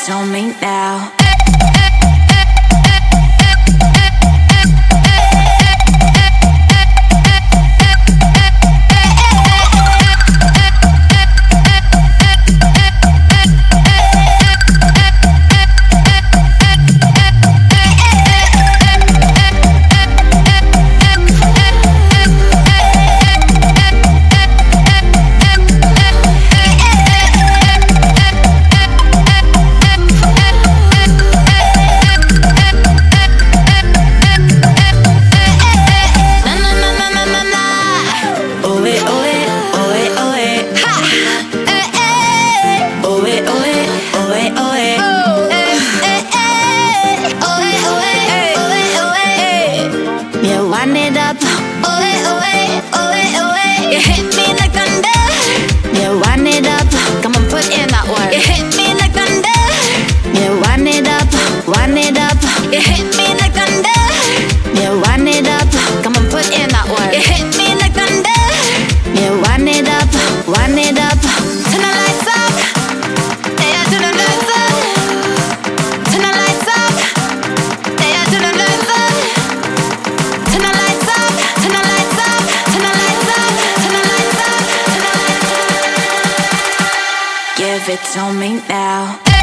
to me now. Wind it up, oh eh, oh eh, oh eh, oh eh. You hit me like thunder. Yeah, wind it up, come on, put in that work. You hit me like thunder. Yeah, wind it up, wind it up. You hit me like thunder. Yeah, wind it up, come on, put in that work. You hit me like thunder. Yeah, wind it up, wind it up. Turn the lights up, yeah, turn the lights up. Turn the lights up, yeah, turn the lights up. Turn the lights up, turn the lights up, turn the lights up, turn the lights up, turn the lights up. Give it to me now.